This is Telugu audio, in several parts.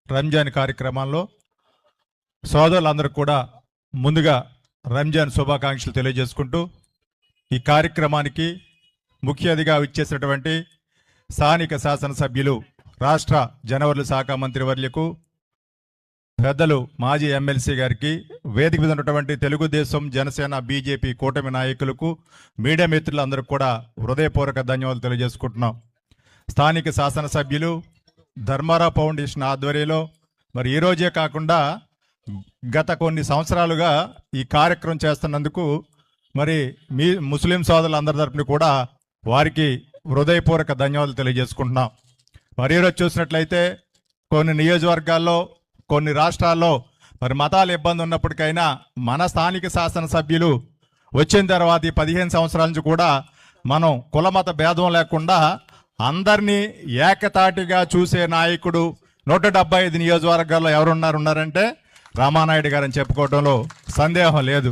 రంజాన్ కార్యక్రమాల్లో సోదరులందరూ కూడా ముందుగా రంజాన్ శుభాకాంక్షలు తెలియజేసుకుంటూ ఈ కార్యక్రమానికి ముఖ్య అతిథిగా ఇచ్చేసినటువంటి స్థానిక శాసనసభ్యులు రాష్ట్ర జనవరుల శాఖ మంత్రివర్యులకు పెద్దలు మాజీ ఎమ్మెల్సీ గారికి వేదిక మీద ఉన్నటువంటి తెలుగుదేశం జనసేన బీజేపీ కూటమి నాయకులకు మీడియా మిత్రులందరూ కూడా హృదయపూర్వక ధన్యవాదాలు తెలియజేసుకుంటున్నాం. స్థానిక శాసనసభ్యులు ధర్మారావు ఫౌండేషన్ ఆధ్వర్యంలో మరి ఈరోజే కాకుండా గత కొన్ని సంవత్సరాలుగా ఈ కార్యక్రమం చేస్తున్నందుకు మరి మీ ముస్లిం సోదరులందరి తరపున కూడా వారికి హృదయపూర్వక ధన్యవాదాలు తెలియజేసుకుంటున్నాం. మరి ఈరోజు చూసినట్లయితే కొన్ని నియోజకవర్గాల్లో కొన్ని రాష్ట్రాల్లో మరి మతాల ఇబ్బంది ఉన్నప్పటికైనా మన స్థానిక శాసనసభ్యులు వచ్చిన తర్వాత ఈ 15 సంవత్సరాల నుంచి కూడా మనం కులమత భేదం లేకుండా అందరినీ ఏకతాటిగా చూసే నాయకుడు 175 నియోజకవర్గాల్లో ఎవరున్నారంటే రామానాయుడు గారని చెప్పుకోవడంలో సందేహం లేదు.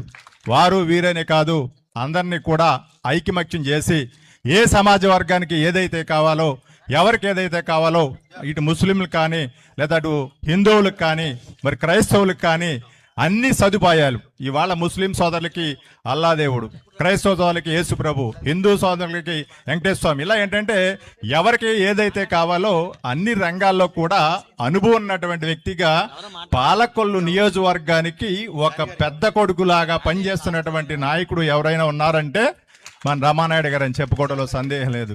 వారు వీరనే కాదు, అందరినీ కూడా ఐకమత్యం చేసి ఏ సమాజ వర్గానికి ఏదైతే కావాలో, ఎవరికి ఏదైతే కావాలో, ఇటు ముస్లింలకు కానీ లేదా అటు హిందువులకు కానీ మరి క్రైస్తవులకు కానీ అన్ని సదుపాయాలు ఇవాళ ముస్లిం సోదరులకి అల్లాదేవుడు, క్రైస్తవ సోదరులకి యేసు ప్రభు, హిందూ సోదరులకి వెంకటేశ్వర స్వామి, ఇలా ఏంటంటే ఎవరికి ఏదైతే కావాలో అన్ని రంగాల్లో కూడా అనుభవం ఉన్నటువంటి వ్యక్తిగా పాలకొల్లు నియోజకవర్గానికి ఒక పెద్ద కొడుకులాగా పనిచేస్తున్నటువంటి నాయకుడు ఎవరైనా ఉన్నారంటే మన రామానాయుడు గారు అని చెప్పుకోవడంలో సందేహం లేదు.